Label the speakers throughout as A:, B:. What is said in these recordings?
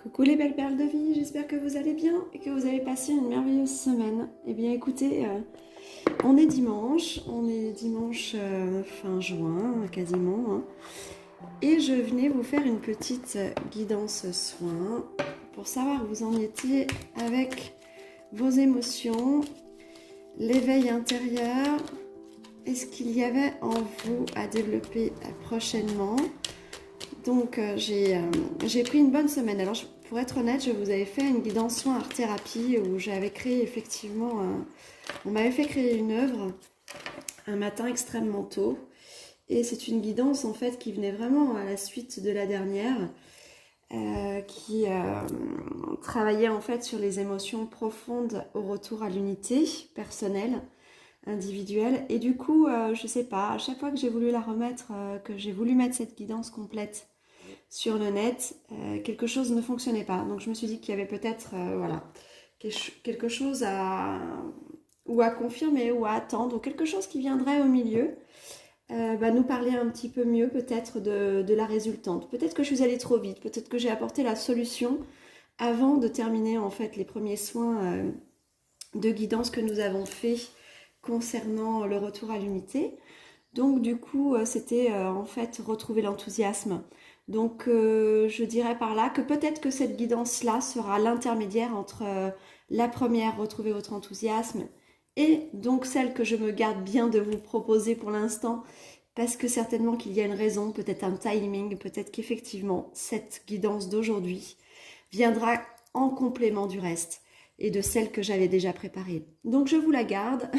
A: Coucou les belles perles de vie, j'espère que vous allez bien et que vous avez passé une merveilleuse semaine. Eh bien écoutez, on est dimanche fin juin quasiment, hein, et je venais vous faire une petite guidance soin pour savoir où vous en étiez avec vos émotions, l'éveil intérieur, est-ce qu'il y avait en vous à développer prochainement. Donc j'ai pris une bonne semaine. Alors pour être honnête, je vous avais fait une guidance soin art thérapie où j'avais créé effectivement, on m'avait fait créer une œuvre un matin extrêmement tôt. Et c'est une guidance en fait qui venait vraiment à la suite de la dernière, qui travaillait en fait sur les émotions profondes au retour à l'unité personnelle, individuelle. Et du coup, je sais pas, à chaque fois que j'ai voulu la remettre, que j'ai voulu mettre cette guidance complète sur le net, quelque chose ne fonctionnait pas. Donc je me suis dit qu'il y avait peut-être voilà, quelque chose à confirmer ou à attendre, ou quelque chose qui viendrait au milieu, nous parler un petit peu mieux peut-être de la résultante. Peut-être que je suis allée trop vite, peut-être que j'ai apporté la solution avant de terminer en fait les premiers soins de guidance que nous avons fait concernant le retour à l'unité. Donc du coup, c'était en fait retrouver l'enthousiasme. Donc je dirais par là que peut-être que cette guidance-là sera l'intermédiaire entre la première, retrouver votre enthousiasme, et donc celle que je me garde bien de vous proposer pour l'instant, parce que certainement qu'il y a une raison, peut-être un timing, peut-être qu'effectivement cette guidance d'aujourd'hui viendra en complément du reste et de celle que j'avais déjà préparée. Donc je vous la garde,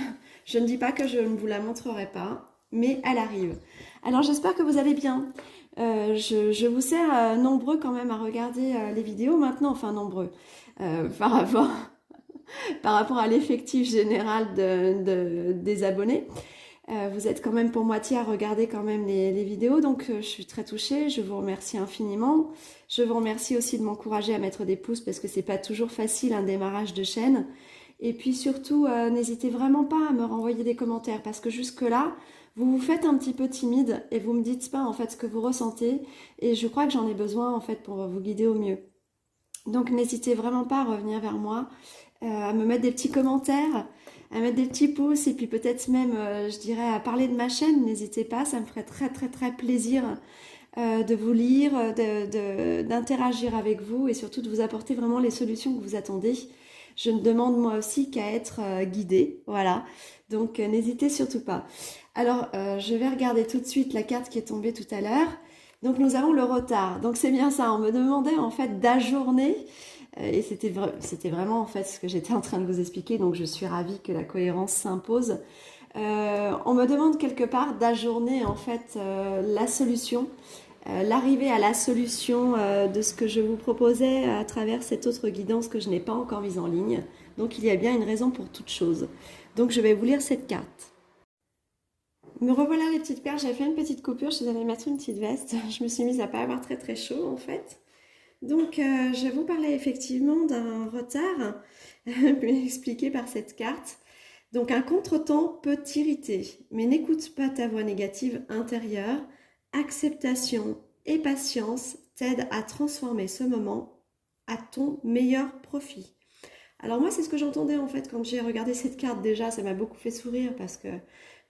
A: je ne dis pas que je ne vous la montrerai pas, mais elle arrive. Alors j'espère que vous allez bien. Je vous sers nombreux quand même à regarder les vidéos maintenant, enfin nombreux, par rapport, par rapport à l'effectif général des abonnés. Vous êtes quand même pour moitié à regarder quand même les vidéos, donc je suis très touchée, je vous remercie infiniment. Je vous remercie aussi de m'encourager à mettre des pouces parce que c'est pas toujours facile un démarrage de chaîne. Et puis surtout, n'hésitez vraiment pas à me renvoyer des commentaires parce que jusque-là, vous vous faites un petit peu timide et vous me dites pas en fait ce que vous ressentez, et je crois que j'en ai besoin en fait pour vous guider au mieux. Donc n'hésitez vraiment pas à revenir vers moi, à me mettre des petits commentaires, à mettre des petits pouces, et puis peut-être même, je dirais, à parler de ma chaîne. N'hésitez pas, ça me ferait très très très plaisir de vous lire, d'interagir avec vous et surtout de vous apporter vraiment les solutions que vous attendez. Je ne demande moi aussi qu'à être guidée, voilà. Donc n'hésitez surtout pas. Alors je vais regarder tout de suite la carte qui est tombée tout à l'heure. Donc nous avons le retard. Donc c'est bien ça, on me demandait en fait d'ajourner. Et c'était vraiment en fait ce que j'étais en train de vous expliquer. Donc je suis ravie que la cohérence s'impose. On me demande quelque part d'ajourner en fait la solution, l'arrivée à la solution de ce que je vous proposais à travers cette autre guidance que je n'ai pas encore mise en ligne. Donc il y a bien une raison pour toute chose. Donc je vais vous lire cette carte. Me revoilà les petites perles, j'avais fait une petite coupure, je devais mettre une petite veste. Je me suis mise à pas avoir très très chaud en fait. Donc je vous parlais effectivement d'un retard expliqué par cette carte. Donc un contretemps peut t'irriter, mais n'écoute pas ta voix négative intérieure. Acceptation et patience t'aident à transformer ce moment à ton meilleur profit. Alors moi, c'est ce que j'entendais en fait quand j'ai regardé cette carte. Déjà, ça m'a beaucoup fait sourire parce que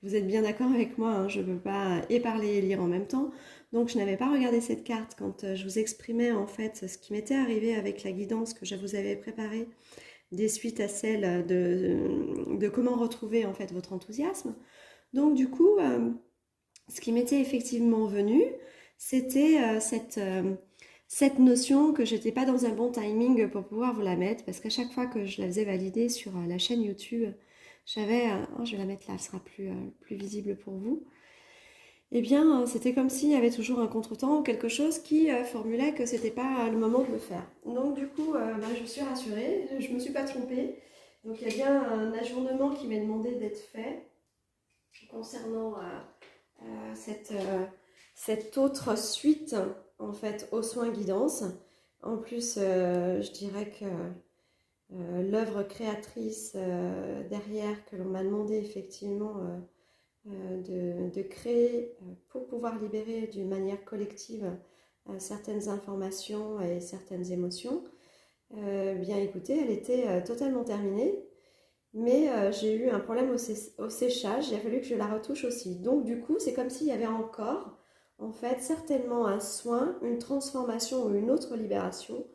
A: vous êtes bien d'accord avec moi, hein, je ne peux pas et parler et lire en même temps. Donc je n'avais pas regardé cette carte quand je vous exprimais en fait ce qui m'était arrivé avec la guidance que je vous avais préparée des suites à celle de comment retrouver en fait votre enthousiasme. Donc du coup, ce qui m'était effectivement venu, c'était cette notion que j'étais pas dans un bon timing pour pouvoir vous la mettre, parce qu'à chaque fois que je la faisais valider sur la chaîne YouTube, j'avais, je vais la mettre là, elle sera plus visible pour vous. Eh bien, c'était comme s'il y avait toujours un contretemps ou quelque chose qui formulait que c'était pas le moment de le faire. Donc du coup, je suis rassurée, je me suis pas trompée. Donc il y a bien un ajournement qui m'est demandé d'être fait concernant cette autre suite en fait aux soins guidance. En plus, je dirais que l'œuvre créatrice derrière que l'on m'a demandé effectivement de créer pour pouvoir libérer d'une manière collective certaines informations et certaines émotions. Bien écoutez, elle était totalement terminée, mais j'ai eu un problème au séchage, il a fallu que je la retouche aussi. Donc du coup, c'est comme s'il y avait encore, en fait, certainement un soin, une transformation ou une autre libération.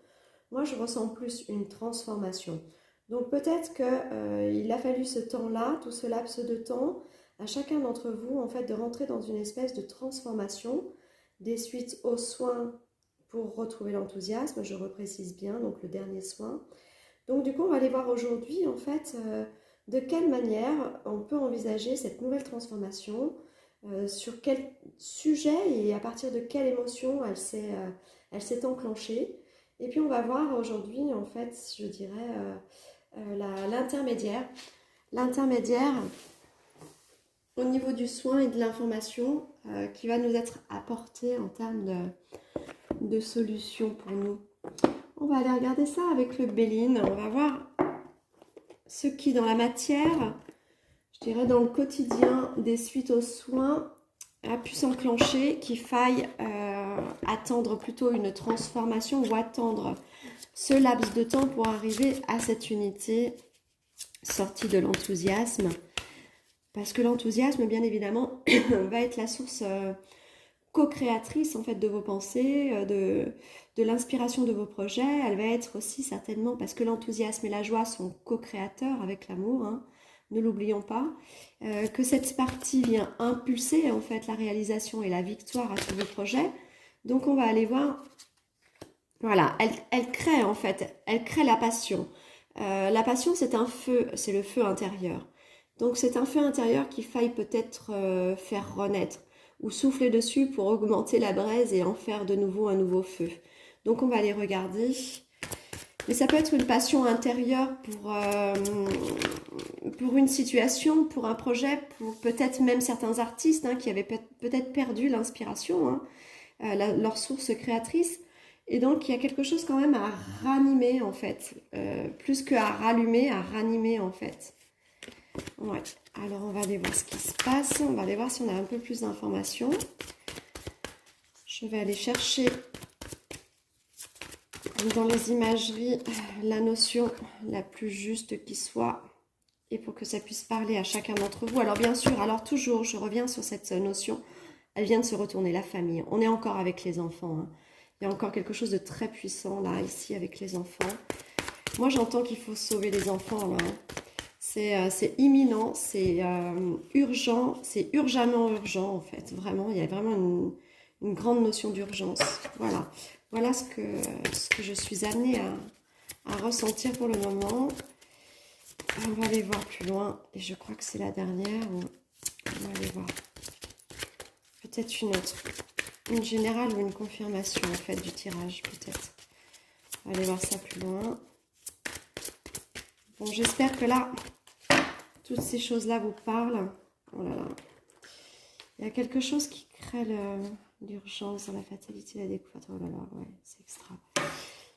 A: Moi, je ressens plus une transformation. Donc peut-être qu'il a fallu ce temps-là, tout ce laps de temps, à chacun d'entre vous, en fait, de rentrer dans une espèce de transformation des suites aux soins pour retrouver l'enthousiasme, je reprécise bien, donc le dernier soin. Donc du coup, on va aller voir aujourd'hui, en fait, de quelle manière on peut envisager cette nouvelle transformation, sur quel sujet et à partir de quelle émotion elle s'est enclenchée. Et puis on va voir aujourd'hui, en fait, je dirais, l'intermédiaire. L'intermédiaire au niveau du soin et de l'information qui va nous être apporté en termes de solutions pour nous. On va aller regarder ça avec le Béline. On va voir ce qui, dans la matière, je dirais dans le quotidien des suites aux soins, a pu s'enclencher, qu'il faille attendre plutôt une transformation ou attendre ce laps de temps pour arriver à cette unité sortie de l'enthousiasme. Parce que l'enthousiasme, bien évidemment, va être la source co-créatrice en fait de vos pensées, de l'inspiration de vos projets. Elle va être aussi certainement, parce que l'enthousiasme et la joie sont co-créateurs avec l'amour, hein, ne l'oublions pas, que cette partie vient impulser en fait la réalisation et la victoire à tous vos projets. Donc on va aller voir, voilà, elle crée en fait, elle crée la passion. La passion, c'est un feu, c'est le feu intérieur. Donc c'est un feu intérieur qu'il faille peut-être faire renaître ou souffler dessus pour augmenter la braise et en faire de nouveau un nouveau feu. Donc on va aller regarder. Mais ça peut être une passion intérieure pour une situation, pour un projet, pour peut-être même certains artistes hein, qui avaient peut-être perdu l'inspiration, hein, leur source créatrice. Et donc il y a quelque chose quand même à ranimer en fait, plus qu'à rallumer, à ranimer en fait. Ouais, alors on va aller voir ce qui se passe, on va aller voir si on a un peu plus d'informations. Je vais aller chercher dans les imageries la notion la plus juste qui soit et pour que ça puisse parler à chacun d'entre vous. Alors bien sûr, alors toujours, je reviens sur cette notion, elle vient de se retourner, la famille. On est encore avec les enfants, hein. Il y a encore quelque chose de très puissant là, ici, avec les enfants. Moi, j'entends qu'il faut sauver les enfants là, hein. C'est imminent, c'est urgent, c'est urgemment urgent en fait. Vraiment, il y a vraiment une grande notion d'urgence. Voilà, voilà ce que je suis amenée à ressentir pour le moment. On va aller voir plus loin et je crois que c'est la dernière. On va aller voir peut-être une autre, une générale ou une confirmation en fait du tirage peut-être. On va aller voir ça plus loin. Bon, j'espère que là, toutes ces choses-là vous parlent. Oh là là. Il y a quelque chose qui crée l'urgence dans la fatalité, la découverte. Oh là là, ouais, c'est extra.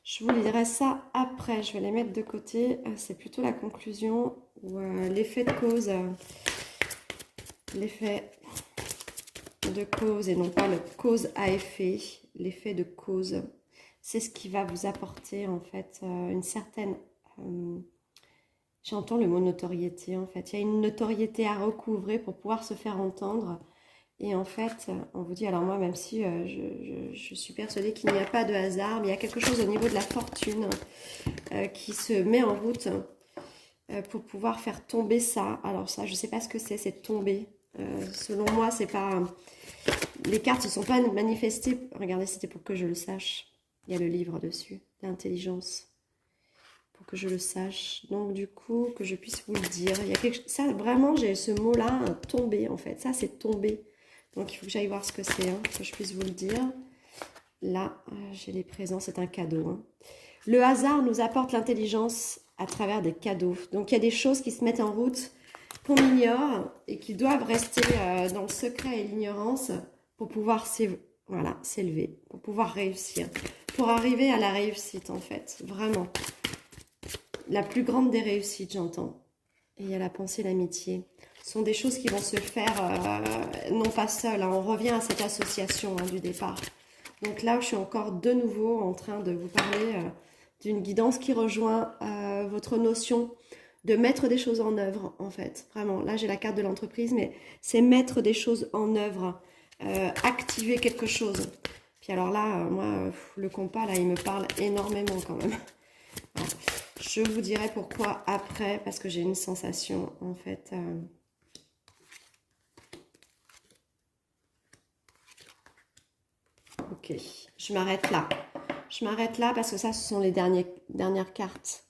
A: Je vous lirai ça après. Je vais les mettre de côté. C'est plutôt la conclusion ou l'effet de cause. L'effet de cause et non pas le cause à effet. L'effet de cause. C'est ce qui va vous apporter en fait une certaine... J'entends le mot notoriété en fait. Il y a une notoriété à recouvrer pour pouvoir se faire entendre. Et en fait, on vous dit, alors moi, même si je suis persuadée qu'il n'y a pas de hasard, mais il y a quelque chose au niveau de la fortune qui se met en route pour pouvoir faire tomber ça. Alors ça, je ne sais pas ce que c'est tomber. Selon moi, c'est pas... Les cartes ne se sont pas manifestées. Regardez, c'était pour que je le sache. Il y a le livre dessus, l'intelligence. Pour que je le sache. Donc du coup, que je puisse vous le dire. Il y a quelque... Ça, vraiment, j'ai ce mot-là, tomber en fait. Ça, c'est tomber. Donc, il faut que j'aille voir ce que c'est, hein, que je puisse vous le dire. Là, j'ai les présents, c'est un cadeau. Hein. Le hasard nous apporte l'intelligence à travers des cadeaux. Donc, il y a des choses qui se mettent en route, qu'on ignore et qui doivent rester dans le secret et l'ignorance pour pouvoir s'élever, pour pouvoir réussir, pour arriver à la réussite, en fait, vraiment. La plus grande des réussites, j'entends. Et il y a la pensée, l'amitié. Ce sont des choses qui vont se faire non pas seules. Hein. On revient à cette association hein, du départ. Donc là, je suis encore de nouveau en train de vous parler d'une guidance qui rejoint votre notion de mettre des choses en œuvre, en fait. Vraiment, là, j'ai la carte de l'entreprise, mais c'est mettre des choses en œuvre, activer quelque chose. Puis alors là, moi, le compas, là, il me parle énormément quand même. Voilà. Je vous dirai pourquoi après, parce que j'ai une sensation, en fait... Ok, je m'arrête là. Je m'arrête là parce que ça, ce sont les dernières cartes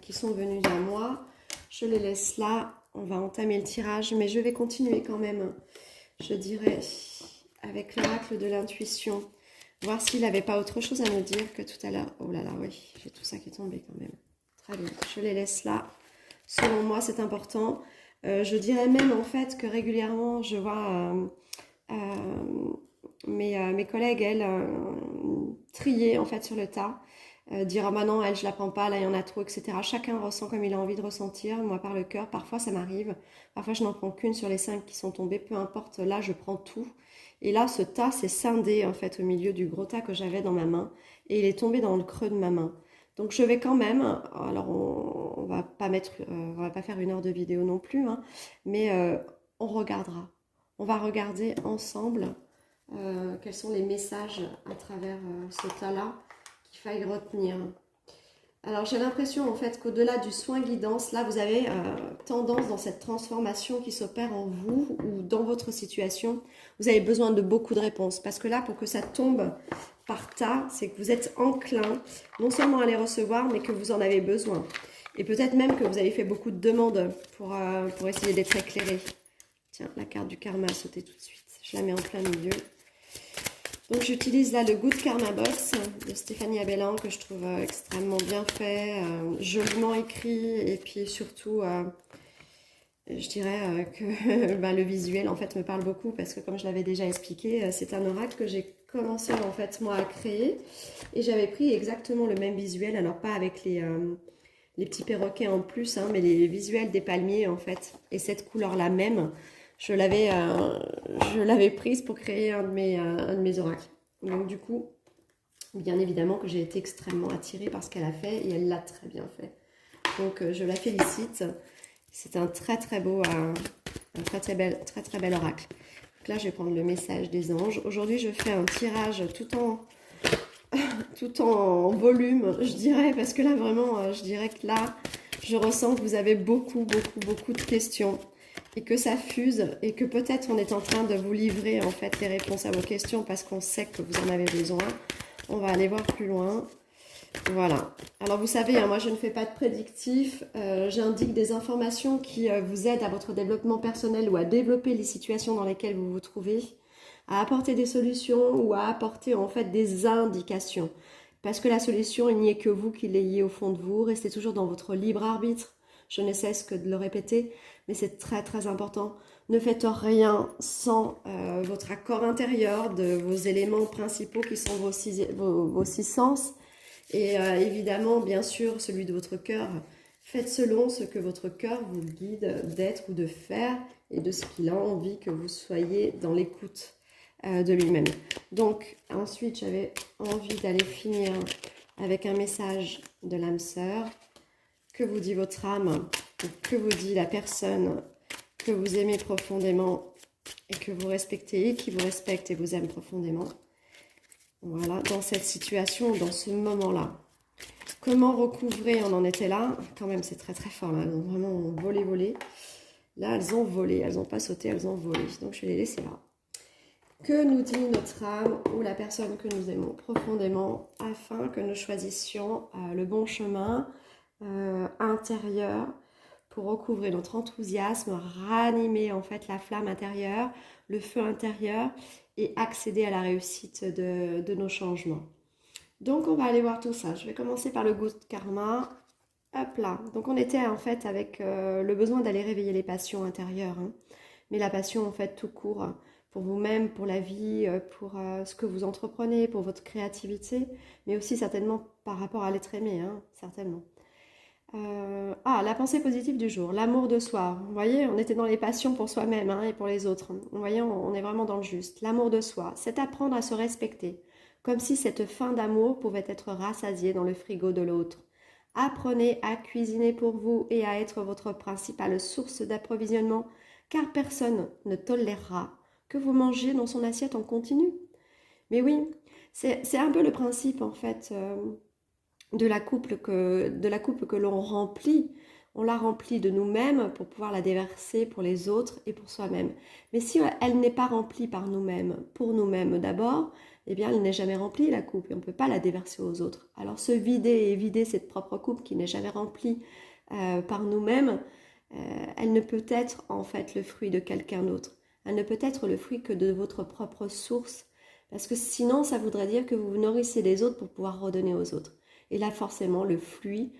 A: qui sont venues vers moi. Je les laisse là. On va entamer le tirage, mais je vais continuer quand même, je dirais, avec l'oracle de l'intuition. Voir s'il n'avait pas autre chose à me dire que tout à l'heure. Oh là là, oui, j'ai tout ça qui est tombé quand même. Très bien, je les laisse là. Selon moi, c'est important. Je dirais même en fait que régulièrement, je vois mes collègues, elles, trier en fait sur le tas. Dire ah bah non, elle je la prends pas, là il y en a trop, etc. Chacun ressent comme il a envie de ressentir. Moi par le cœur, parfois ça m'arrive. Parfois je n'en prends qu'une sur les 5 qui sont tombées, peu importe, là je prends tout. Et là ce tas s'est scindé en fait au milieu du gros tas que j'avais dans ma main. Et il est tombé dans le creux de ma main. Donc je vais quand même, alors on va pas mettre, on va pas faire 1 heure de vidéo non plus, hein, mais on regardera. On va regarder ensemble quels sont les messages à travers ce tas-là qu'il faille retenir. Alors j'ai l'impression en fait qu'au-delà du soin guidance, là vous avez tendance dans cette transformation qui s'opère en vous ou dans votre situation, vous avez besoin de beaucoup de réponses. Parce que là, pour que ça tombe par tas, c'est que vous êtes enclin non seulement à les recevoir, mais que vous en avez besoin. Et peut-être même que vous avez fait beaucoup de demandes pour essayer d'être éclairé. Tiens, la carte du karma a sauté tout de suite. Je la mets en plein milieu. Donc j'utilise là le Good Karma Box de Stéphanie Abellan que je trouve extrêmement bien fait, joliment écrit et puis surtout je dirais que le visuel en fait me parle beaucoup parce que comme je l'avais déjà expliqué, c'est un oracle que j'ai commencé en fait moi à créer et j'avais pris exactement le même visuel, alors pas avec les petits perroquets en plus, hein, mais les visuels des palmiers en fait et cette couleur là même. Je l'avais prise pour créer un de mes oracles. Donc du coup, bien évidemment que j'ai été extrêmement attirée par ce qu'elle a fait et elle l'a très bien fait. Donc je la félicite. C'est un très très beau, un très bel oracle. Donc là, je vais prendre le message des anges. Aujourd'hui, je fais un tirage tout en volume, je dirais, parce que là vraiment, je dirais que là, je ressens que vous avez beaucoup de questions. Et que ça fuse et que peut-être on est en train de vous livrer en fait les réponses à vos questions parce qu'on sait que vous en avez besoin. On va aller voir plus loin. Voilà. Alors vous savez, hein, moi je ne fais pas de prédictif. J'indique des informations qui vous aident à votre développement personnel ou à développer les situations dans lesquelles vous vous trouvez, à apporter des solutions ou à apporter en fait des indications. Parce que la solution, il n'y est que vous qui l'ayez au fond de vous. Restez toujours dans votre libre arbitre. Je ne cesse que de le répéter, mais c'est très très important. Ne faites rien sans votre accord intérieur de vos éléments principaux qui sont vos six sens. Et évidemment, bien sûr, celui de votre cœur. Faites selon ce que votre cœur vous guide d'être ou de faire et de ce qu'il a envie que vous soyez dans l'écoute de lui-même. Donc, ensuite, j'avais envie d'aller finir avec un message de l'âme sœur. Que vous dit votre âme, que vous dit la personne que vous aimez profondément et que vous respectez, et qui vous respecte et vous aime profondément. Voilà, dans cette situation, dans ce moment-là. Comment recouvrer, on en était là, quand même c'est très très fort, là, elles ont vraiment volé. Là, elles ont volé, elles n'ont pas sauté, elles ont volé, donc je vais les laisser là. Que nous dit notre âme ou la personne que nous aimons profondément afin que nous choisissions le bon chemin intérieur pour recouvrer notre enthousiasme, ranimer en fait la flamme intérieure, le feu intérieur et accéder à la réussite de nos changements. Donc on va aller voir tout ça. Je vais commencer par le Good Karma. Hop là. Donc on était en fait avec le besoin d'aller réveiller les passions intérieures, hein. Mais la passion en fait tout court, pour vous-même, pour la vie, pour ce que vous entreprenez, pour votre créativité, mais aussi certainement par rapport à l'être aimé, hein, certainement. La pensée positive du jour, l'amour de soi. Vous voyez, on était dans les passions pour soi-même, hein, et pour les autres. Vous voyez, on est vraiment dans le juste. L'amour de soi, c'est apprendre à se respecter comme si cette faim d'amour pouvait être rassasiée dans le frigo de l'autre. Apprenez à cuisiner pour vous et à être votre principale source d'approvisionnement, car personne ne tolérera que vous mangiez dans son assiette en continu. Mais oui, c'est un peu le principe en fait de la coupe que l'on remplit. On la remplit de nous-mêmes pour pouvoir la déverser pour les autres et pour soi-même. Mais si elle n'est pas remplie par nous-mêmes, pour nous-mêmes d'abord, eh bien elle n'est jamais remplie la coupe et on ne peut pas la déverser aux autres. Alors se vider et vider cette propre coupe qui n'est jamais remplie par nous-mêmes, elle ne peut être en fait le fruit de quelqu'un d'autre. Elle ne peut être le fruit que de votre propre source. Parce que sinon, ça voudrait dire que vous nourrissez les autres pour pouvoir redonner aux autres. Et là, forcément, le flux,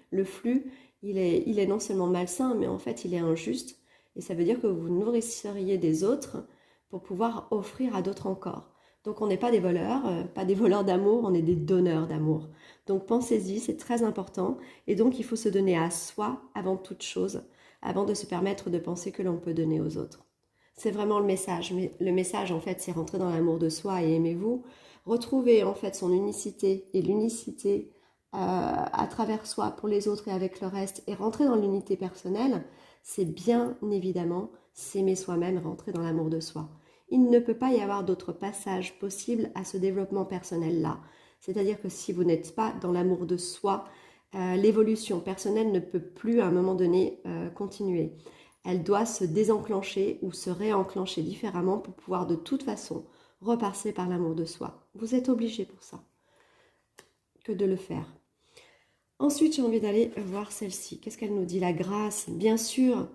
A: il est non seulement malsain, mais en fait, il est injuste. Et ça veut dire que vous nourrisseriez des autres pour pouvoir offrir à d'autres encore. Donc, on n'est pas des voleurs, pas des voleurs d'amour, on est des donneurs d'amour. Donc, pensez-y, c'est très important. Et donc, il faut se donner à soi avant toute chose, avant de se permettre de penser que l'on peut donner aux autres. C'est vraiment le message. Mais le message, en fait, c'est rentrer dans l'amour de soi et aimez-vous. Retrouver, en fait, son unicité et l'unicité à travers soi pour les autres et avec le reste. Et rentrer dans l'unité personnelle, c'est bien évidemment s'aimer soi-même, rentrer dans l'amour de soi. Il ne peut pas y avoir d'autre passage possible à ce développement personnel-là. C'est-à-dire que si vous n'êtes pas dans l'amour de soi, l'évolution personnelle ne peut plus à un moment donné continuer. Elle doit se désenclencher ou se réenclencher différemment pour pouvoir de toute façon repasser par l'amour de soi. Vous êtes obligé pour ça que de le faire. Ensuite, j'ai envie d'aller voir celle-ci. Qu'est-ce qu'elle nous dit? La grâce, bien sûr,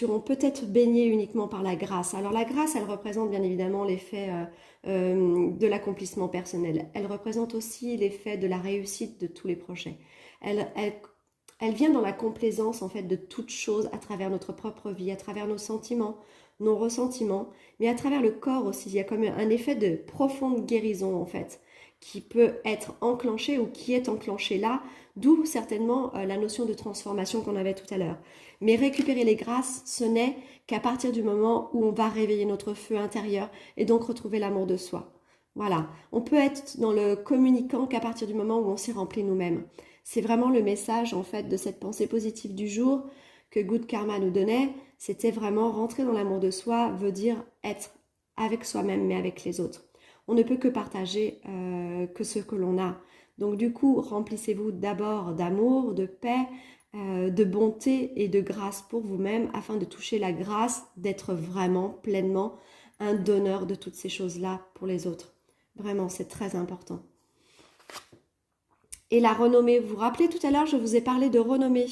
A: on peut être baigné uniquement par la grâce. Alors la grâce, elle représente bien évidemment l'effet de l'accomplissement personnel. Elle représente aussi l'effet de la réussite de tous les projets. Elle vient dans la complaisance en fait de toute chose à travers notre propre vie, à travers nos sentiments, nos ressentiments, mais à travers le corps aussi. Il y a comme un effet de profonde guérison en fait, qui peut être enclenché ou qui est enclenché là, d'où certainement la notion de transformation qu'on avait tout à l'heure. Mais récupérer les grâces, ce n'est qu'à partir du moment où on va réveiller notre feu intérieur et donc retrouver l'amour de soi. Voilà, on peut être dans le communicant qu'à partir du moment où on s'est rempli nous-mêmes. C'est vraiment le message en fait de cette pensée positive du jour que Good Karma nous donnait. C'était vraiment rentrer dans l'amour de soi, veut dire être avec soi-même mais avec les autres. On ne peut que partager que ce que l'on a. Donc du coup, remplissez-vous d'abord d'amour, de paix, de bonté et de grâce pour vous-même afin de toucher la grâce d'être vraiment pleinement un donneur de toutes ces choses-là pour les autres. Vraiment, c'est très important. Et la renommée, vous vous rappelez tout à l'heure, je vous ai parlé de renommée.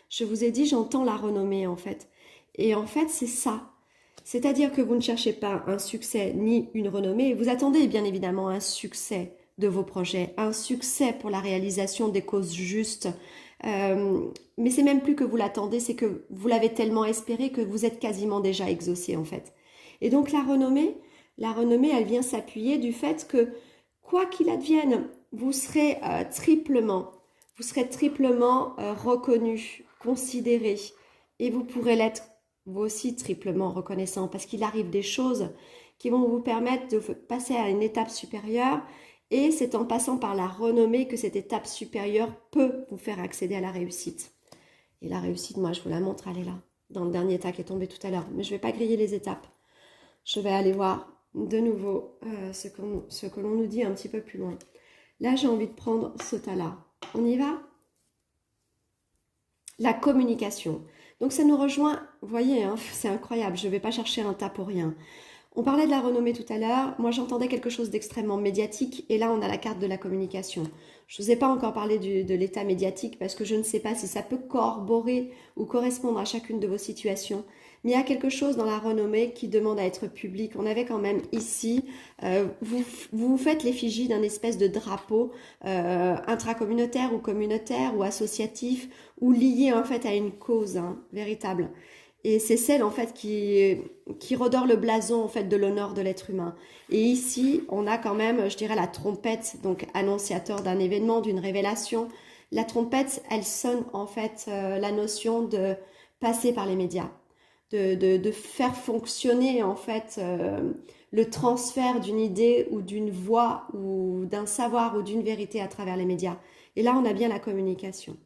A: Je vous ai dit, j'entends la renommée en fait. Et en fait, c'est ça. C'est-à-dire que vous ne cherchez pas un succès ni une renommée. Vous attendez bien évidemment un succès de vos projets, un succès pour la réalisation des causes justes. Mais c'est même plus que vous l'attendez, c'est que vous l'avez tellement espéré que vous êtes quasiment déjà exaucé en fait. Et donc la renommée, elle vient s'appuyer du fait que quoi qu'il advienne, vous serez triplement reconnu, considéré, et vous pourrez l'être vous aussi triplement reconnaissant, parce qu'il arrive des choses qui vont vous permettre de passer à une étape supérieure, et c'est en passant par la renommée que cette étape supérieure peut vous faire accéder à la réussite. Et la réussite, moi je vous la montre, elle est là, dans le dernier tas qui est tombé tout à l'heure, mais je ne vais pas griller les étapes. Je vais aller voir de nouveau ce que l'on nous dit un petit peu plus loin. Là, j'ai envie de prendre ce tas-là. On y va? La communication. Donc, ça nous rejoint, vous voyez, hein, c'est incroyable, je ne vais pas chercher un tas pour rien. On parlait de la renommée tout à l'heure. Moi, j'entendais quelque chose d'extrêmement médiatique. Et là, on a la carte de la communication. Je ne vous ai pas encore parlé de l'état médiatique parce que je ne sais pas si ça peut corroborer ou correspondre à chacune de vos situations. Mais il y a quelque chose dans la renommée qui demande à être public. On avait quand même ici, vous faites l'effigie d'un espèce de drapeau intracommunautaire ou communautaire ou associatif ou lié en fait à une cause véritable. Et c'est celle en fait qui redore le blason en fait de l'honneur de l'être humain. Et ici, on a quand même, je dirais, la trompette, donc annonciateur d'un événement, d'une révélation. La trompette, elle sonne en fait la notion de passer par les médias. de faire fonctionner en fait le transfert d'une idée ou d'une voix ou d'un savoir ou d'une vérité à travers les médias. Et là, on a bien la communication.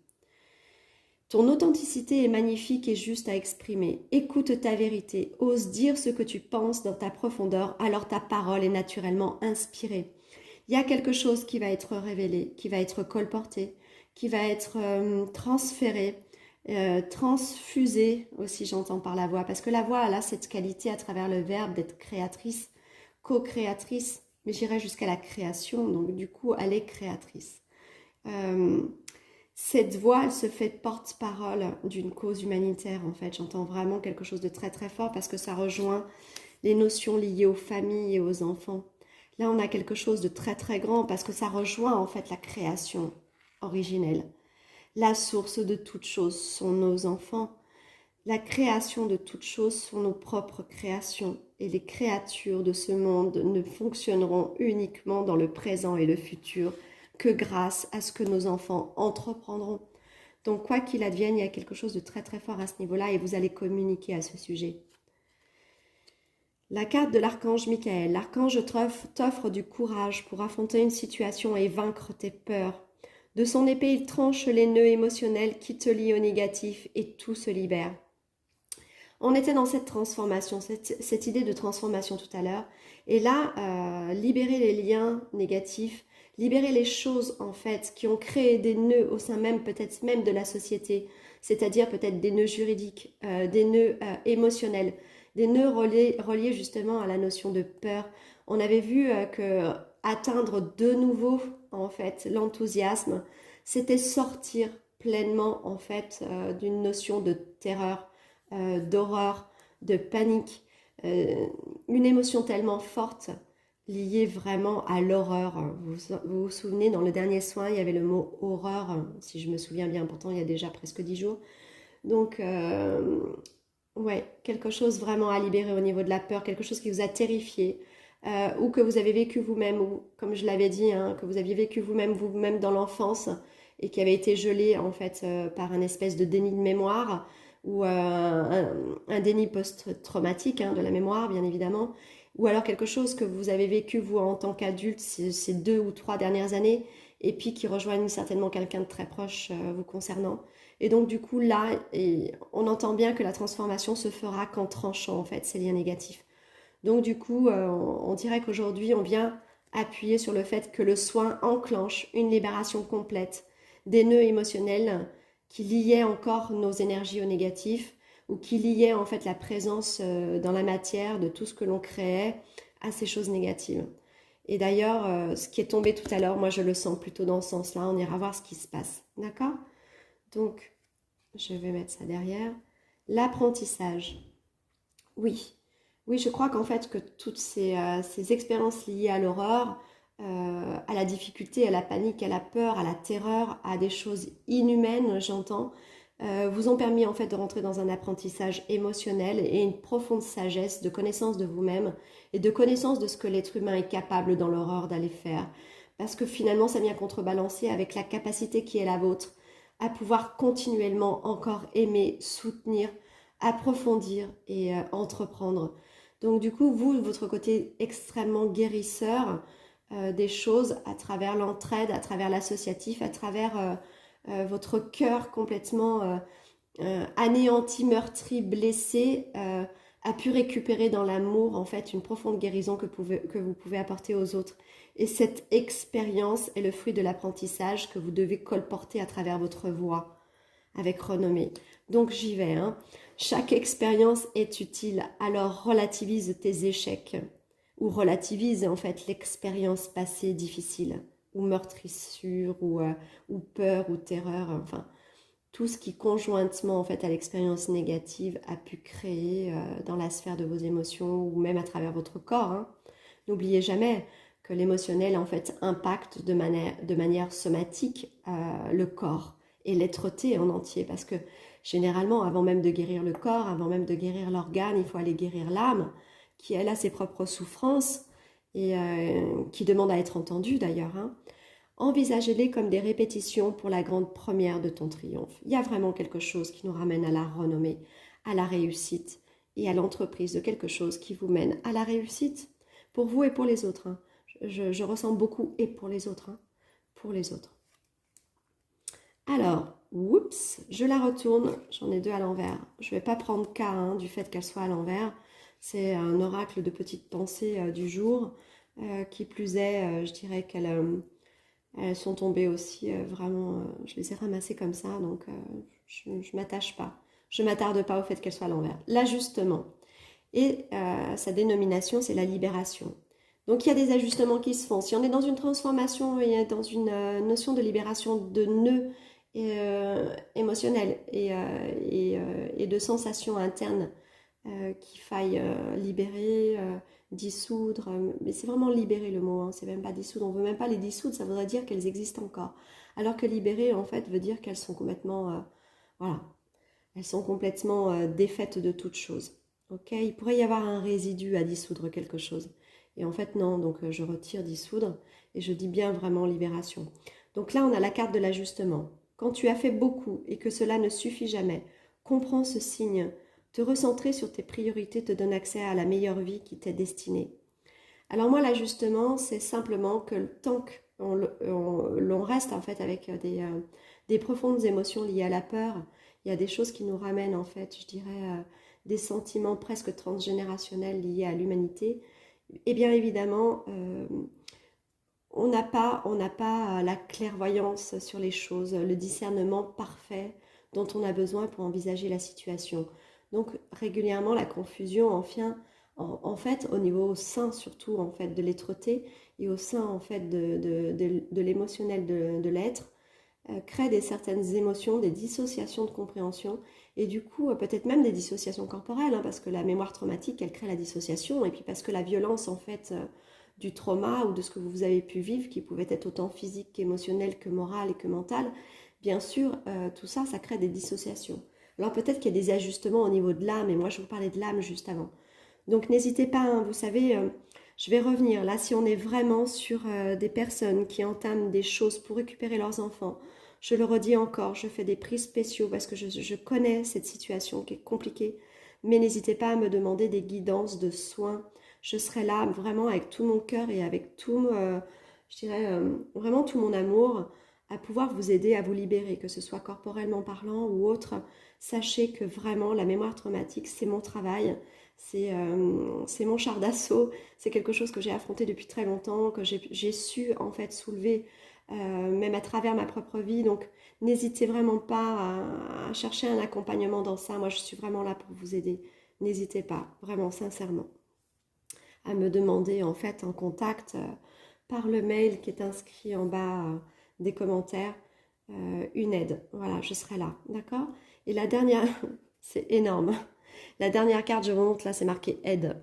A: Ton authenticité est magnifique et juste à exprimer. Écoute ta vérité, ose dire ce que tu penses dans ta profondeur, alors ta parole est naturellement inspirée. Il y a quelque chose qui va être révélé, qui va être colporté, qui va être transféré, transfusé aussi, j'entends par la voix, parce que la voix elle a cette qualité à travers le verbe d'être créatrice, co-créatrice, mais j'irai jusqu'à la création, donc du coup elle est créatrice. Cette voix, elle se fait porte-parole d'une cause humanitaire, en fait. J'entends vraiment quelque chose de très très fort parce que ça rejoint les notions liées aux familles et aux enfants. Là, on a quelque chose de très très grand parce que ça rejoint en fait la création originelle. La source de toute chose sont nos enfants. La création de toute chose sont nos propres créations. Et les créatures de ce monde ne fonctionneront uniquement dans le présent et le futur que grâce à ce que nos enfants entreprendront. Donc, quoi qu'il advienne, il y a quelque chose de très très fort à ce niveau-là et vous allez communiquer à ce sujet. La carte de l'archange Michael. L'archange t'offre du courage pour affronter une situation et vaincre tes peurs. De son épée, il tranche les nœuds émotionnels qui te lient au négatif et tout se libère. On était dans cette transformation, cette idée de transformation tout à l'heure. Et là, libérer les liens négatifs, libérer les choses en fait qui ont créé des nœuds au sein même, peut-être même de la société, c'est-à-dire peut-être des nœuds juridiques, des nœuds émotionnels, des nœuds reliés justement à la notion de peur. On avait vu que atteindre de nouveau en fait l'enthousiasme, c'était sortir pleinement en fait d'une notion de terreur, d'horreur, de panique, une émotion tellement forte liée vraiment à l'horreur. Vous souvenez, dans le dernier soin, il y avait le mot horreur, si je me souviens bien, pourtant il y a déjà presque 10 jours. Donc, ouais, quelque chose vraiment à libérer au niveau de la peur, quelque chose qui vous a terrifié, ou que vous avez vécu vous-même, ou comme je l'avais dit, hein, que vous aviez vécu vous-même dans l'enfance, et qui avait été gelé en fait par un espèce de déni de mémoire, ou un déni post-traumatique hein, de la mémoire, bien évidemment, ou alors quelque chose que vous avez vécu vous en tant qu'adulte ces 2 ou 3 dernières années, et puis qui rejoignent certainement quelqu'un de très proche vous concernant. Et donc du coup là, on entend bien que la transformation se fera qu'en tranchant en fait ces liens négatifs. Donc du coup, on dirait qu'aujourd'hui on vient appuyer sur le fait que le soin enclenche une libération complète des nœuds émotionnels qui liaient encore nos énergies au négatif ou qui liaient en fait la présence dans la matière de tout ce que l'on créait à ces choses négatives. Et d'ailleurs, ce qui est tombé tout à l'heure, moi je le sens plutôt dans ce sens-là, on ira voir ce qui se passe. D'accord ? Donc, je vais mettre ça derrière. L'apprentissage. Oui, oui, je crois qu'en fait que toutes ces expériences liées à l'horreur, à la difficulté, à la panique, à la peur, à la terreur, à des choses inhumaines, j'entends, vous ont permis en fait de rentrer dans un apprentissage émotionnel et une profonde sagesse de connaissance de vous-même et de connaissance de ce que l'être humain est capable dans l'horreur d'aller faire. Parce que finalement, ça vient contrebalancer avec la capacité qui est la vôtre à pouvoir continuellement encore aimer, soutenir, approfondir et entreprendre. Donc du coup, vous, de votre côté extrêmement guérisseur des choses à travers l'entraide, à travers l'associatif, à travers votre cœur complètement anéanti, meurtri, blessé, a pu récupérer dans l'amour en fait une profonde guérison que vous pouvez apporter aux autres. Et cette expérience est le fruit de l'apprentissage que vous devez colporter à travers votre voix avec renommée. Donc j'y vais. Hein. Chaque expérience est utile, alors relativise tes échecs ou relativise en fait l'expérience passée difficile ou meurtrissure ou peur ou terreur, enfin tout ce qui conjointement en fait à l'expérience négative a pu créer dans la sphère de vos émotions ou même à travers votre corps. Hein. N'oubliez jamais que l'émotionnel en fait impacte de manière somatique le corps et l'être-té en entier parce que généralement avant même de guérir le corps, avant même de guérir l'organe, il faut aller guérir l'âme qui elle a ses propres souffrances et qui demande à être entendue d'ailleurs. Hein. Envisagez-les comme des répétitions pour la grande première de ton triomphe. Il y a vraiment quelque chose qui nous ramène à la renommée, à la réussite. et à l'entreprise de quelque chose qui vous mène à la réussite, pour vous et pour les autres. Hein. Je ressens beaucoup et pour les autres. Hein. Pour les autres. Alors, oups, je la retourne, j'en ai deux à l'envers. Je ne vais pas prendre cas hein, du fait qu'elle soit à l'envers. C'est un oracle de petites pensées du jour. Qui plus est, je dirais qu'elles sont tombées aussi vraiment, je les ai ramassées comme ça, donc je ne m'attache pas. Je ne m'attarde pas au fait qu'elles soient à l'envers. L'ajustement. Et sa dénomination, c'est la libération. Donc il y a des ajustements qui se font. Si on est dans une transformation et dans une notion de libération de nœuds émotionnels et de sensations internes qu'il faille libérer, dissoudre, mais c'est vraiment libérer le mot, hein, c'est même pas dissoudre, on veut même pas les dissoudre, ça voudrait dire qu'elles existent encore. Alors que libérer, en fait, veut dire qu'elles sont complètement, voilà, elles sont complètement défaites de toute chose. Ok, il pourrait y avoir un résidu à dissoudre quelque chose. Et en fait, non, donc je retire dissoudre et je dis bien vraiment libération. Donc là, on a la carte de l'ajustement. Quand tu as fait beaucoup et que cela ne suffit jamais, comprends ce signe. Te recentrer sur tes priorités te donne accès à la meilleure vie qui t'est destinée. Alors moi, l'ajustement, c'est simplement que tant qu'on reste en fait avec des profondes émotions liées à la peur, il y a des choses qui nous ramènent en fait, je dirais, des sentiments presque transgénérationnels liés à l'humanité. Et bien évidemment, on n'a pas la clairvoyance sur les choses, le discernement parfait dont on a besoin pour envisager la situation. Donc régulièrement, la confusion en fait, au niveau sein surtout en fait de l'être-té et au sein en fait de l'émotionnel de l'être, crée certaines émotions, des dissociations de compréhension et du coup peut-être même des dissociations corporelles hein, parce que la mémoire traumatique elle crée la dissociation et puis parce que la violence en fait du trauma ou de ce que vous avez pu vivre qui pouvait être autant physique qu'émotionnel que moral et que mental, bien sûr tout ça ça crée des dissociations. Alors peut-être qu'il y a des ajustements au niveau de l'âme et moi je vous parlais de l'âme juste avant. Donc n'hésitez pas, hein, vous savez, je vais revenir là si on est vraiment sur des personnes qui entament des choses pour récupérer leurs enfants. Je le redis encore, je fais des prix spéciaux parce que je connais cette situation qui est compliquée. Mais n'hésitez pas à me demander des guidances de soins. Je serai là vraiment avec tout mon cœur et avec tout, je dirais, vraiment tout mon amour à pouvoir vous aider à vous libérer, que ce soit corporellement parlant ou autre. Sachez que vraiment la mémoire traumatique, c'est mon travail. C'est mon char d'assaut, c'est quelque chose que j'ai affronté depuis très longtemps, que j'ai su en fait soulever même à travers ma propre vie. Donc n'hésitez vraiment pas à chercher un accompagnement dans ça. Moi je suis vraiment là pour vous aider. N'hésitez pas, vraiment sincèrement, à me demander en fait en contact par le mail qui est inscrit en bas des commentaires une aide. Voilà, je serai là, d'accord? Et la dernière, c'est énorme. La dernière carte, je vous montre, là, c'est marqué aide.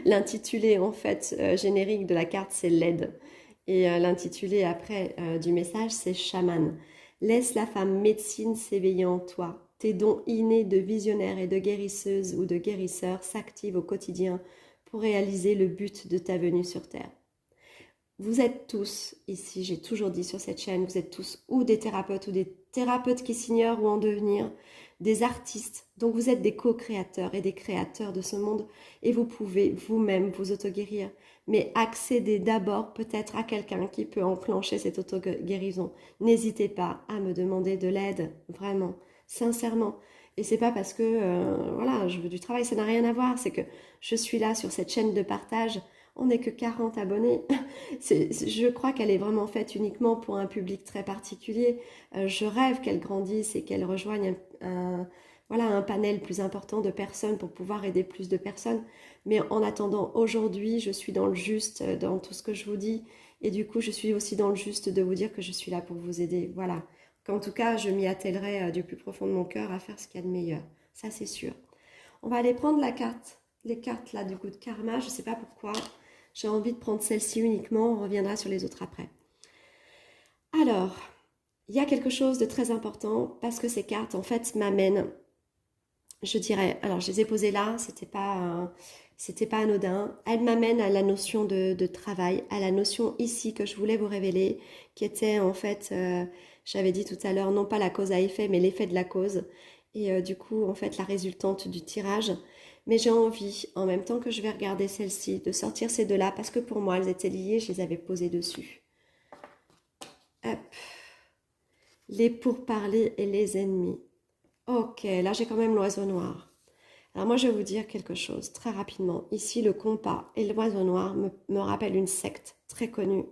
A: L'intitulé, en fait, générique de la carte, c'est l'aide. Et l'intitulé après du message, c'est chaman. Laisse la femme médecine s'éveiller en toi. Tes dons innés de visionnaire et de guérisseuse ou de guérisseur s'activent au quotidien pour réaliser le but de ta venue sur Terre. Vous êtes tous, ici, j'ai toujours dit sur cette chaîne, vous êtes tous ou des thérapeutes qui s'ignorent ou en devenir, des artistes, donc vous êtes des co-créateurs et des créateurs de ce monde et vous pouvez vous-même vous auto-guérir. Mais accédez d'abord peut-être à quelqu'un qui peut enclencher cette auto-guérison. N'hésitez pas à me demander de l'aide, vraiment, sincèrement. Et c'est pas parce que, voilà, je veux du travail, ça n'a rien à voir, c'est que je suis là sur cette chaîne de partage. On n'est que 40 abonnés. Je crois qu'elle est vraiment faite uniquement pour un public très particulier. Je rêve qu'elle grandisse et qu'elle rejoigne voilà, un panel plus important de personnes pour pouvoir aider plus de personnes. Mais en attendant, aujourd'hui, je suis dans le juste dans tout ce que je vous dis. Et du coup, je suis aussi dans le juste de vous dire que je suis là pour vous aider. Voilà. Qu'en tout cas, je m'y attellerai du plus profond de mon cœur à faire ce qu'il y a de meilleur. Ça, c'est sûr. On va aller prendre les cartes là du coup de karma. Je ne sais pas pourquoi. J'ai envie de prendre celle-ci uniquement, on reviendra sur les autres après. Alors, il y a quelque chose de très important parce que ces cartes, en fait, m'amènent, je dirais, alors je les ai posées là, c'était pas anodin. Elles m'amènent à la notion de travail, à la notion ici que je voulais vous révéler, qui était en fait, j'avais dit tout à l'heure, non pas la cause à effet, mais l'effet de la cause. et du coup, en fait, la résultante du tirage. Mais j'ai envie, en même temps que je vais regarder celle-ci, de sortir ces deux-là, parce que pour moi, elles étaient liées, je les avais posées dessus. Hop. Les pourparlers et les ennemis. Ok, là j'ai quand même l'oiseau noir. Alors moi, je vais vous dire quelque chose très rapidement. Ici, le compas et l'oiseau noir me rappellent une secte très connue,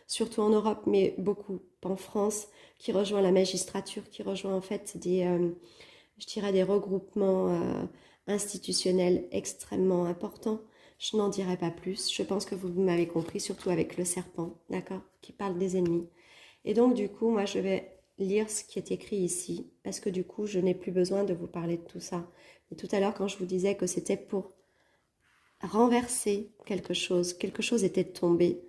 A: surtout en Europe, mais beaucoup en France, qui rejoint la magistrature, qui rejoint en fait je dirais des regroupements institutionnels extrêmement importants. Je n'en dirai pas plus. Je pense que vous m'avez compris, surtout avec le serpent, d'accord, qui parle des ennemis. Et donc, du coup, moi, je vais lire ce qui est écrit ici, parce que du coup, je n'ai plus besoin de vous parler de tout ça. Et tout à l'heure, quand je vous disais que c'était pour renverser quelque chose était tombé,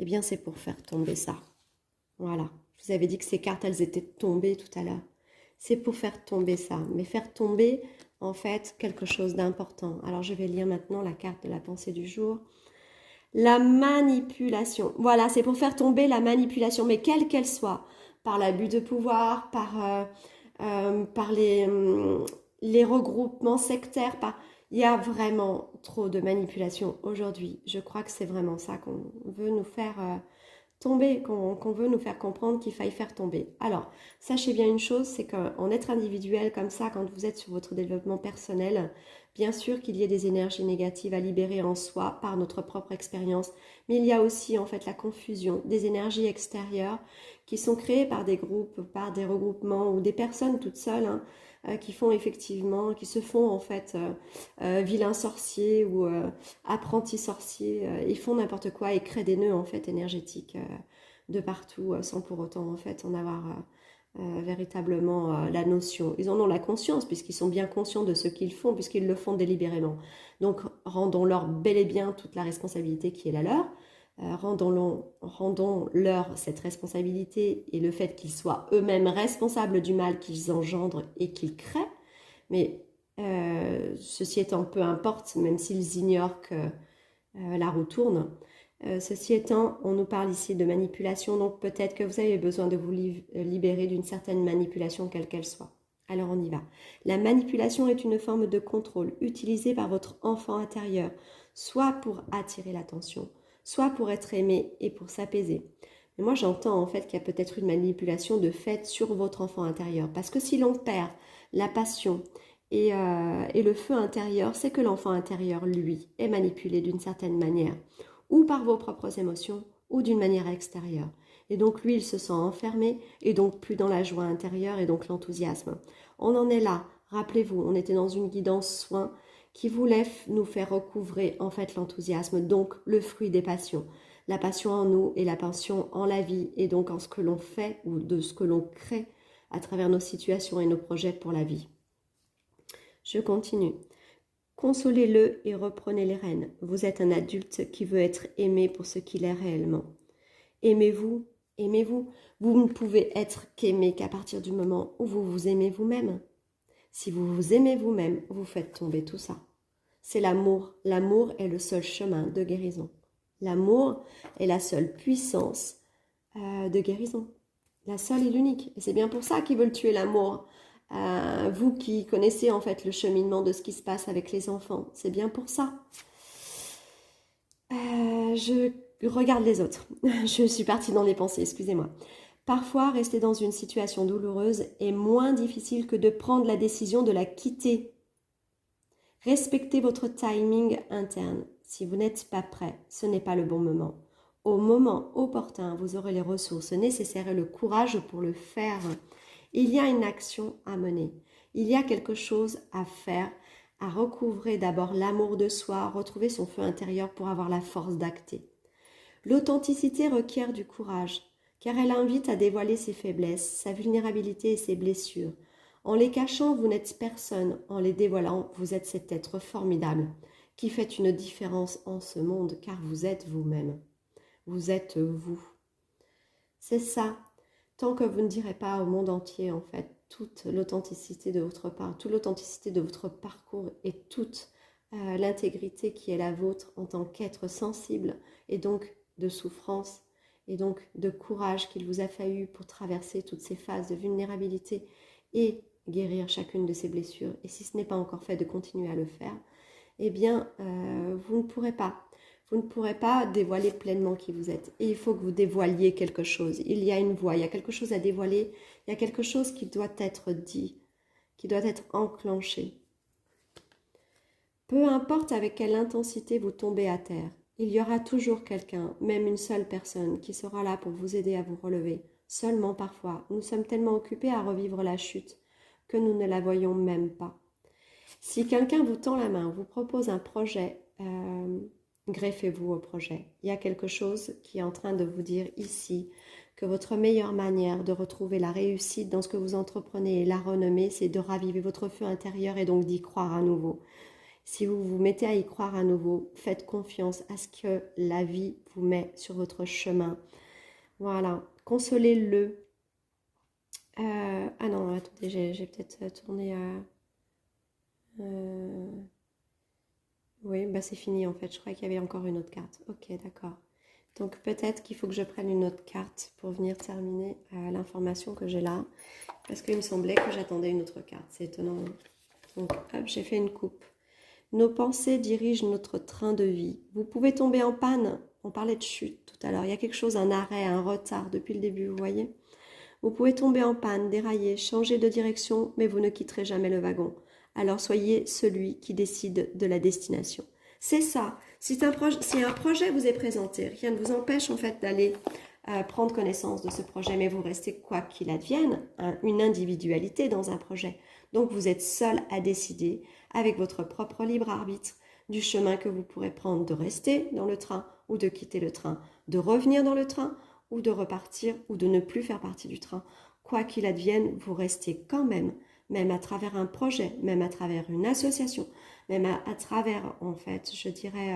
A: eh bien, c'est pour faire tomber ça. Voilà. Je vous avais dit que ces cartes, elles étaient tombées tout à l'heure. C'est pour faire tomber ça, mais faire tomber, en fait, quelque chose d'important. Alors, je vais lire maintenant la carte de la pensée du jour. La manipulation. Voilà, c'est pour faire tomber la manipulation, mais quelle qu'elle soit, par l'abus de pouvoir, par les regroupements sectaires, il y a vraiment trop de manipulation aujourd'hui. Je crois que c'est vraiment ça qu'on veut nous faire tomber, qu'on veut nous faire comprendre qu'il faille faire tomber. Alors, sachez bien une chose, c'est qu'en être individuel comme ça, quand vous êtes sur votre développement personnel, bien sûr qu'il y ait des énergies négatives à libérer en soi par notre propre expérience, mais il y a aussi en fait la confusion des énergies extérieures qui sont créées par des groupes, par des regroupements ou des personnes toutes seules, hein, qui font effectivement, qui se font en fait vilains sorciers ou apprentis sorciers, ils font n'importe quoi et créent des nœuds en fait énergétiques de partout sans pour autant en fait en avoir véritablement la notion. Ils en ont la conscience puisqu'ils sont bien conscients de ce qu'ils font puisqu'ils le font délibérément. Donc rendons-leur bel et bien toute la responsabilité qui est la leur. Rendons-leur cette responsabilité et le fait qu'ils soient eux-mêmes responsables du mal qu'ils engendrent et qu'ils créent. Mais ceci étant, peu importe, même s'ils ignorent que la roue tourne. Ceci étant, on nous parle ici de manipulation, donc peut-être que vous avez besoin de vous libérer d'une certaine manipulation, quelle qu'elle soit. Alors on y va. La manipulation est une forme de contrôle utilisée par votre enfant intérieur, soit pour attirer l'attention, soit pour être aimé et pour s'apaiser. Mais moi j'entends en fait qu'il y a peut-être une manipulation de fait sur votre enfant intérieur, parce que si l'on perd la passion et le feu intérieur, c'est que l'enfant intérieur, lui, est manipulé d'une certaine manière, ou par vos propres émotions, ou d'une manière extérieure. Et donc lui, il se sent enfermé, et donc plus dans la joie intérieure, et donc l'enthousiasme. On en est là, rappelez-vous, on était dans une guidance soin qui voulait nous faire recouvrer en fait l'enthousiasme, donc le fruit des passions. La passion en nous et la passion en la vie, et donc en ce que l'on fait, ou de ce que l'on crée à travers nos situations et nos projets pour la vie. Je continue. Consolez-le et reprenez les rênes. Vous êtes un adulte qui veut être aimé pour ce qu'il est réellement. Aimez-vous, aimez-vous. Vous ne pouvez être qu'aimé qu'à partir du moment où vous vous aimez vous-même. Si vous vous aimez vous-même, vous faites tomber tout ça. C'est l'amour. L'amour est le seul chemin de guérison. L'amour est la seule puissance de guérison. La seule et l'unique. Et c'est bien pour ça qu'ils veulent tuer l'amour. Vous qui connaissez en fait le cheminement de ce qui se passe avec les enfants, c'est bien pour ça. Je regarde les autres. Je suis partie dans les pensées, excusez-moi. Parfois, rester dans une situation douloureuse est moins difficile que de prendre la décision de la quitter. Respectez votre timing interne. Si vous n'êtes pas prêt, ce n'est pas le bon moment. Au moment opportun, vous aurez les ressources nécessaires et le courage pour le faire. Il y a une action à mener. Il y a quelque chose à faire, à recouvrer d'abord l'amour de soi, retrouver son feu intérieur pour avoir la force d'acter. L'authenticité requiert du courage, car elle invite à dévoiler ses faiblesses, sa vulnérabilité et ses blessures. En les cachant, vous n'êtes personne. En les dévoilant, vous êtes cet être formidable qui fait une différence en ce monde, car vous êtes vous-même. Vous êtes vous. C'est ça. Tant que vous ne direz pas au monde entier, en fait, toute l'authenticité de votre part, toute l'authenticité de votre parcours et toute l'intégrité qui est la vôtre en tant qu'être sensible et donc de souffrance et donc de courage qu'il vous a fallu pour traverser toutes ces phases de vulnérabilité et guérir chacune de ces blessures. Et si ce n'est pas encore fait, de continuer à le faire. Eh bien, vous ne pourrez pas. Vous ne pourrez pas dévoiler pleinement qui vous êtes. Et il faut que vous dévoiliez quelque chose. Il y a une voie, il y a quelque chose à dévoiler. Il y a quelque chose qui doit être dit, qui doit être enclenché. Peu importe avec quelle intensité vous tombez à terre, il y aura toujours quelqu'un, même une seule personne, qui sera là pour vous aider à vous relever. Seulement parfois, nous sommes tellement occupés à revivre la chute que nous ne la voyons même pas. Si quelqu'un vous tend la main, vous propose un projet, greffez-vous au projet. Il y a quelque chose qui est en train de vous dire ici que votre meilleure manière de retrouver la réussite dans ce que vous entreprenez et la renommée, c'est de raviver votre feu intérieur et donc d'y croire à nouveau. Si vous vous mettez à y croire à nouveau, faites confiance à ce que la vie vous met sur votre chemin. Voilà, consolez-le. Ah non, attendez, j'ai peut-être tourné à... Oui, bah c'est fini en fait. Je croyais qu'il y avait encore une autre carte. Ok, d'accord. Donc peut-être qu'il faut que je prenne une autre carte pour venir terminer l'information que j'ai là. Parce qu'il me semblait que j'attendais une autre carte. C'est étonnant. Donc hop, j'ai fait une coupe. Nos pensées dirigent notre train de vie. Vous pouvez tomber en panne. On parlait de chute tout à l'heure. Il y a quelque chose, un arrêt, un retard depuis le début, vous voyez. Vous pouvez tomber en panne, dérailler, changer de direction, mais vous ne quitterez jamais le wagon. Alors soyez celui qui décide de la destination. C'est ça. Si un projet vous est présenté, rien ne vous empêche en fait d'aller prendre connaissance de ce projet, mais vous restez, quoi qu'il advienne, une individualité dans un projet. Donc vous êtes seul à décider, avec votre propre libre arbitre, du chemin que vous pourrez prendre, de rester dans le train ou de quitter le train, de revenir dans le train ou de repartir ou de ne plus faire partie du train. Quoi qu'il advienne, vous restez quand même à travers un projet, même à travers une association, même à travers, en fait, je dirais,